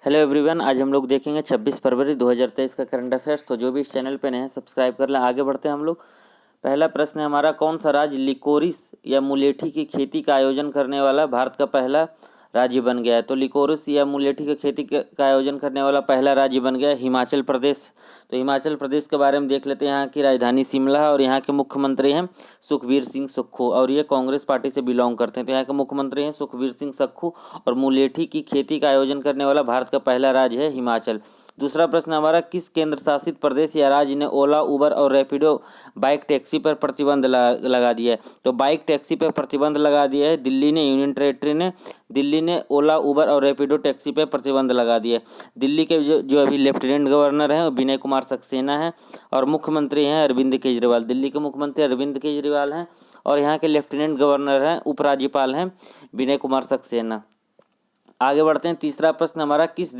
Hello everyone, आज हम लोग देखेंगे 26 फरवरी 2023 का करंट अफेयर्स। तो जो भी इस चैनल पे नए हैं सब्सक्राइब कर लें। आगे बढ़ते हैं हम लोग। पहला प्रश्न है हमारा, कौन सा राज्य लिकोरिस या मुलेठी की खेती का आयोजन करने वाला भारत का पहला राज्य बन गया है? तो लिकोरिस या मुलेठी की खेती का आयोजन करने वाला पहला राज्य बन गया है हिमाचल प्रदेश। तो हिमाचल प्रदेश के बारे में देख लेते हैं। यहाँ की राजधानी शिमला है और यहाँ के मुख्यमंत्री हैं सुखबीर सिंह सुक्खू, और ये कांग्रेस पार्टी से बिलोंग करते हैं। तो यहाँ के मुख्यमंत्री हैं सुखबीर सिंह सुक्खू, और मुलेठी की खेती का आयोजन करने वाला भारत का पहला राज्य है हिमाचल। दूसरा प्रश्न हमारा, किस केंद्र शासित प्रदेश या राज्य ने ओला, उबर और रैपिडो बाइक टैक्सी पर प्रतिबंध लगा दिया है? तो बाइक टैक्सी पर प्रतिबंध लगा दिया है दिल्ली ने, यूनियन टेरेटरी ने। दिल्ली ने ओला, उबर और रैपिडो टैक्सी पर प्रतिबंध लगा दिया है। दिल्ली के जो अभी लेफ्टिनेंट गवर्नर हैं वो विनय कुमार सक्सेना हैं, और मुख्यमंत्री हैं अरविंद केजरीवाल। दिल्ली के मुख्यमंत्री अरविंद केजरीवाल हैं, और यहाँ के लेफ्टिनेंट गवर्नर हैं, उपराज्यपाल हैं विनय कुमार सक्सेना। आगे बढ़ते हैं। तीसरा प्रश्न हमारा, किस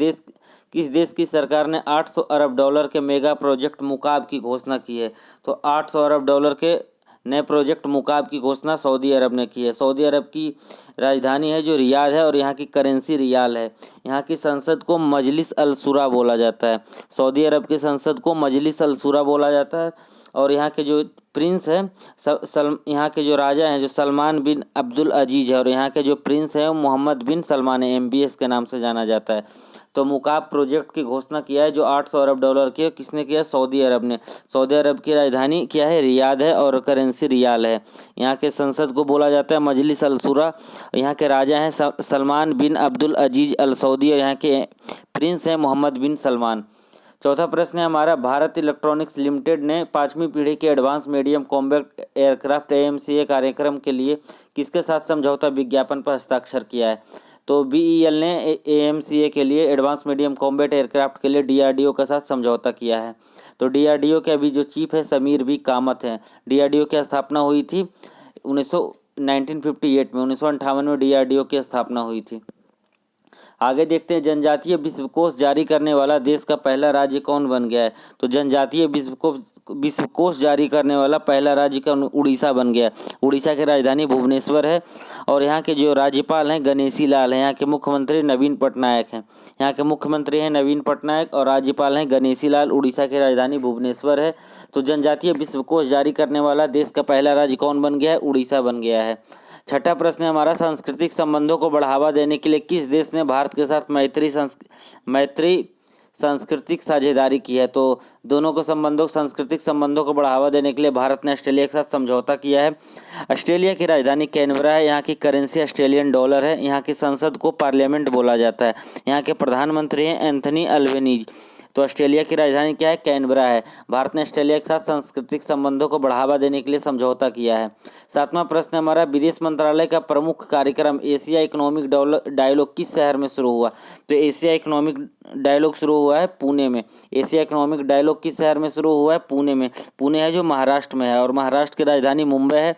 देश की सरकार ने 800 अरब डॉलर के मेगा प्रोजेक्ट मुकाब की घोषणा की है? तो 800 अरब डॉलर के नए प्रोजेक्ट मुकाब की घोषणा सऊदी अरब ने की है। सऊदी अरब की राजधानी है जो रियाद है, और यहाँ की करेंसी रियाल है। यहाँ की संसद को मजलिस अल शुरा बोला जाता है। सऊदी अरब की संसद को मजलिस अल शुरा बोला जाता है। और यहाँ के जो प्रिंस है यहाँ के जो राजा हैं जो सलमान बिन अब्दुल अजीज है, और यहाँ के जो प्रिंस हैं वो मोहम्मद बिन सलमान है, MBS के नाम से जाना जाता है। तो मुकाब प्रोजेक्ट की घोषणा किया है जो 800 अरब डॉलर की है। किसने किया? सऊदी अरब ने। सऊदी अरब की राजधानी क्या है? रियाद है, और करेंसी रियाल है। यहाँ के संसद को बोला जाता है मजलिस अल शुरा। यहाँ के राजा हैं सलमान बिन अब्दुल अजीज अल सऊदी, और यहाँ के प्रिंस हैं मोहम्मद बिन सलमान। चौथा प्रश्न है हमारा, भारत इलेक्ट्रॉनिक्स लिमिटेड ने 5वीं पीढ़ी के advance medium combat aircraft AMCA कार्यक्रम के लिए किसके साथ समझौता विज्ञापन पर हस्ताक्षर किया है? तो BEL ने AMCA के लिए एडवांस मीडियम कॉम्बैट एयरक्राफ्ट के लिए DRDO के साथ समझौता किया है। तो DRDO के अभी जो चीफ है समीर बी कामत हैं। DRDO की स्थापना हुई थी 1958 में, 1958 में DRDO की स्थापना हुई थी। आगे देखते हैं, जनजातीय विश्वकोश जारी करने वाला देश का पहला राज्य कौन बन गया है? तो जनजातीय विश्वकोश जारी करने वाला पहला राज्य का उड़ीसा बन गया। उड़ीसा की राजधानी भुवनेश्वर है, और यहाँ के जो राज्यपाल हैं गणेशी लाल हैं। यहाँ के मुख्यमंत्री नवीन पटनायक हैं। यहाँ के मुख्यमंत्री हैं नवीन पटनायक, और राज्यपाल हैं गणेशी लाल। उड़ीसा की राजधानी भुवनेश्वर है। तो जनजातीय विश्वकोश जारी करने वाला देश का पहला राज्य कौन बन गया है? उड़ीसा बन गया है। छठा प्रश्न है हमारा, सांस्कृतिक संबंधों को बढ़ावा देने के लिए किस देश ने भारत के साथ मैत्री सांस्कृतिक साझेदारी की है? तो दोनों सांस्कृतिक संबंधों को बढ़ावा देने के लिए भारत ने ऑस्ट्रेलिया के साथ समझौता किया है। ऑस्ट्रेलिया की राजधानी कैनबरा है। यहाँ की करेंसी ऑस्ट्रेलियन डॉलर है। यहाँ की संसद को पार्लियामेंट बोला जाता है। यहाँ के प्रधानमंत्री हैं एंथनी अल्बेनीज। तो ऑस्ट्रेलिया की राजधानी क्या है? कैनबरा है। भारत ने ऑस्ट्रेलिया के साथ सांस्कृतिक संबंधों को बढ़ावा देने के लिए समझौता किया है। सातवां प्रश्न हमारा, विदेश मंत्रालय का प्रमुख कार्यक्रम एशिया इकोनॉमिक डायलॉग किस शहर में शुरू हुआ? तो एशिया इकोनॉमिक डायलॉग शुरू हुआ है पुणे में। एशिया इकोनॉमिक डायलॉग किस शहर में शुरू हुआ है? पुणे में। पुणे है जो महाराष्ट्र में है, और महाराष्ट्र की राजधानी मुंबई है।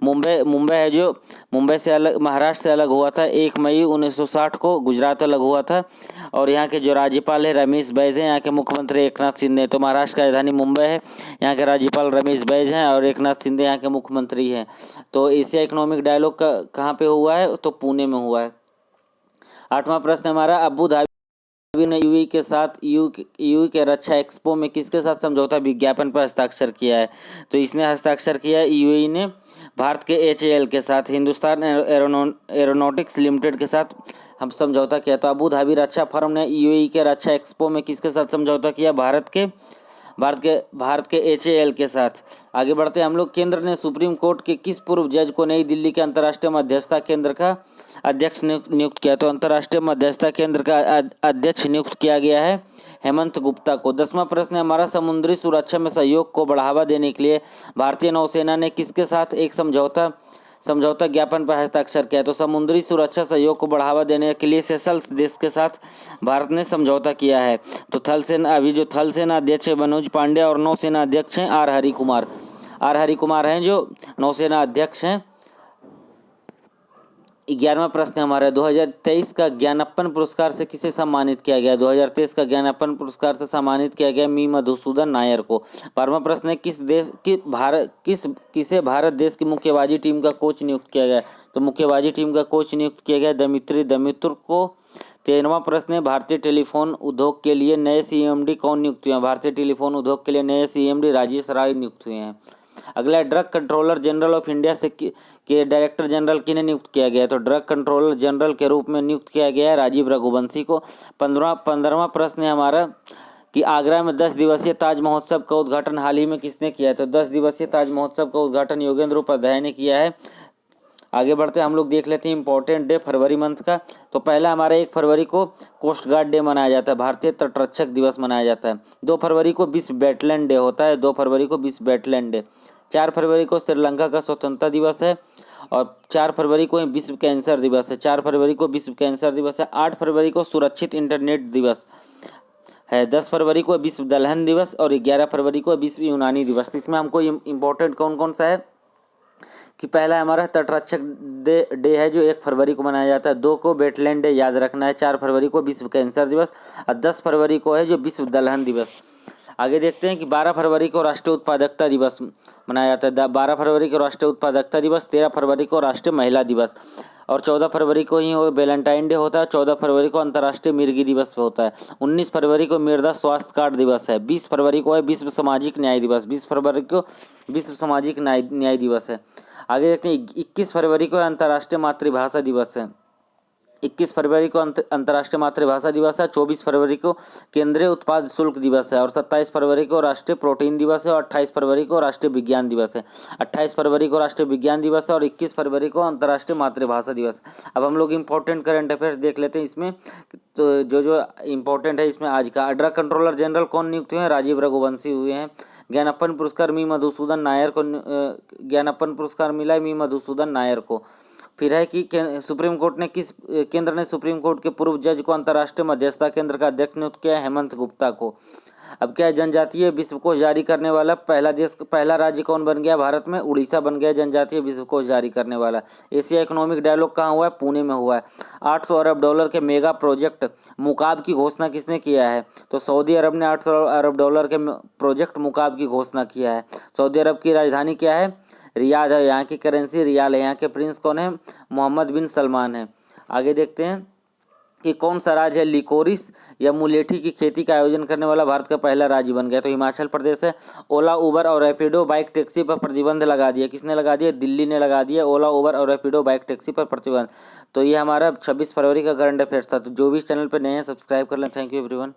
मुंबई है जो महाराष्ट्र से अलग हुआ था 1 मई 1960 को। गुजरात अलग हुआ था। और यहाँ के जो राज्यपाल है रमेश बैस हैं। यहाँ के मुख्यमंत्री एकनाथ शिंदे। तो महाराष्ट्र की राजधानी मुंबई है। यहाँ के राज्यपाल रमेश बैस हैं, और एकनाथ शिंदे यहाँ के मुख्यमंत्री हैं। तो एशिया इकोनॉमिक डायलॉग कहाँ पे हुआ है? तो पुणे में हुआ है। आठवां प्रश्न हमारा, अबू धाबी ने यूएई के साथ यूएई के रक्षा एक्सपो में किसके साथ समझौता विज्ञापन पर हस्ताक्षर किया है? तो इसने हस्ताक्षर किया है यूएई ने भारत के HAL के साथ, हिंदुस्तान एरोनॉटिक्स लिमिटेड के साथ हम समझौता किया। तो अबू धाबी रक्षा फर्म ने यूएई के रक्षा एक्सपो में किसके साथ समझौता किया? भारत के HAL के साथ। आगे बढ़ते हैं हम लोग। केंद्र ने सुप्रीम कोर्ट के किस पूर्व जज को नई दिल्ली के अंतर्राष्ट्रीय मध्यस्थता केंद्र का अध्यक्ष नियुक्त किया? तो अंतर्राष्ट्रीय मध्यस्थता केंद्र का अध्यक्ष नियुक्त किया गया है हेमंत गुप्ता को। 10वां प्रश्न है हमारा, समुद्री सुरक्षा में सहयोग को बढ़ावा देने के लिए भारतीय नौसेना ने किसके साथ एक समझौता ज्ञापन पर हस्ताक्षर किया? तो समुद्री सुरक्षा सहयोग को बढ़ावा देने के लिए सेशल्स देश के साथ भारत ने समझौता किया है। तो थल सेना अध्यक्ष मनोज पांडे, और नौसेना अध्यक्ष हैं आर हरि कुमार हैं जो नौसेना अध्यक्ष हैं। 11वां प्रश्न हमारा, 2023 का ज्ञानप्पन पुरस्कार से किसे सम्मानित किया गया? 2023 का ज्ञानप्पन पुरस्कार से सम्मानित किया गया मी मधुसूदन नायर को। 12वां प्रश्न है, किसे भारत देश की मुक्केबाजी टीम का कोच नियुक्त किया गया? तो मुक्केबाजी टीम का कोच नियुक्त किया गया दमित्री दमित्र को। 13वां प्रश्न है, भारतीय टेलीफोन उद्योग के लिए नए सीएमडी कौन नियुक्त हुए हैं? भारतीय टेलीफोन उद्योग के लिए नए सीएमडी राजेश राय नियुक्त हुए हैं। अगला है, drug controller general of India से के डायरेक्टर जनरल किन्हें नियुक्त किया गया है? तो ड्रग कंट्रोलर जनरल के रूप में नियुक्त किया गया है राजीव रघुवंशी को। 15वां प्रश्न है हमारा कि आगरा में 10 दिवसीय ताज महोत्सव का उद्घाटन हाल ही में किसने किया है? तो 10 दिवसीय ताज महोत्सव का उद्घाटन योगेंद्र उपाध्याय ने किया है। आगे बढ़ते हम लोग देख लेते हैं इंपॉर्टेंट डे फरवरी मंथ का। तो पहला हमारा 1 फरवरी को कोस्ट गार्ड डे मनाया जाता है, भारतीय तटरक्षक दिवस मनाया जाता है। 2 फरवरी को विश्व वेटलैंड डे होता है, 2 फरवरी को विश्व वेटलैंड डे। 4 फरवरी को श्रीलंका का स्वतंत्रता दिवस है और 4 फरवरी को विश्व कैंसर दिवस है। 4 फरवरी को विश्व कैंसर दिवस है। 8 फरवरी को सुरक्षित इंटरनेट दिवस है। 10 फरवरी को विश्व दलहन दिवस और 11 फरवरी को विश्व यूनानी दिवस। तो इसमें हमको इम्पोर्टेंट कौन कौन सा है कि पहला हमारा तटरक्षक डे है जो 1 फरवरी को मनाया जाता है। 2 को वेटलैंड डे याद रखना है। 4 फरवरी को विश्व कैंसर दिवस और 10 फरवरी को है जो विश्व दलहन दिवस। आगे देखते हैं कि 12 फरवरी को राष्ट्रीय उत्पादकता दिवस मनाया जाता है। 12 फरवरी को राष्ट्रीय उत्पादकता दिवस, 13 फरवरी को राष्ट्रीय महिला दिवस और 14 फरवरी को ही वैलेंटाइन डे होता है। 14 फरवरी को अंतर्राष्ट्रीय मिर्गी दिवस होता है। 19 फरवरी को मृदा स्वास्थ्य कार्ड दिवस है। 20 फरवरी को है विश्व सामाजिक न्याय दिवस। 20 फरवरी को विश्व सामाजिक न्याय दिवस है। आगे देखते हैं 21 फरवरी को अंतर्राष्ट्रीय मातृभाषा दिवस है। 21 फरवरी को अंतर्राष्ट्रीय मातृभाषा दिवस है। 24 फरवरी को केंद्रीय उत्पाद शुल्क दिवस है और 27 फरवरी को राष्ट्रीय प्रोटीन दिवस है और 28 फरवरी को राष्ट्रीय विज्ञान दिवस है। 28 फरवरी को राष्ट्रीय विज्ञान दिवस है और 21 फरवरी को अंतर्राष्ट्रीय मातृभाषा दिवस। अब हम लोग इंपॉर्टेंट करंट अफेयर्स देख लेते हैं इसमें। तो जो इम्पोर्टेंट है इसमें आज का, ड्रग कंट्रोलर जनरल कौन नियुक्त हुए हैं? राजीव रघुवंशी हुए हैं। ज्ञानप्पन पुरस्कार मी मधुसूदन नायर को ज्ञानप्पन पुरस्कार मिला है मी मधुसूदन नायर को। फिर है कि सुप्रीम कोर्ट ने केंद्र ने सुप्रीम कोर्ट के पूर्व जज को अंतर्राष्ट्रीय मध्यस्थता केंद्र का अध्यक्ष नियुक्त किया है? हेमंत गुप्ता को। अब क्या है, जनजातीय विश्वकोश जारी करने वाला पहला राज्य कौन बन गया भारत में? उड़ीसा बन गया जनजातीय विश्वकोश जारी करने वाला। एशिया इकोनॉमिक डायलॉग कहाँ हुआ है? पुणे में हुआ है। 800 अरब डॉलर के मेगा प्रोजेक्ट मुकाब की घोषणा किसने किया है? तो सऊदी अरब ने 800 अरब डॉलर के प्रोजेक्ट मुकाब की घोषणा किया है। सऊदी अरब की राजधानी क्या है? रियाद है। यहाँ की करेंसी रियाल है। यहाँ के प्रिंस कौन है? मोहम्मद बिन सलमान है। आगे देखते हैं कि कौन सा राज्य है लिकोरिस या मुलेठी की खेती का आयोजन करने वाला भारत का पहला राज्य बन गया? तो हिमाचल प्रदेश है। ओला, उबर और रैपिडो बाइक टैक्सी पर प्रतिबंध लगा दिया। किसने लगा दिया? दिल्ली ने लगा दिया ओला, उबर और रैपिडो बाइक टैक्सी पर प्रतिबंध। तो ये हमारा 26 फरवरी का करंट अफेयर्स था। तो जो भी इस चैनल पर नए हैं सब्सक्राइब कर लें। Thank you everyone.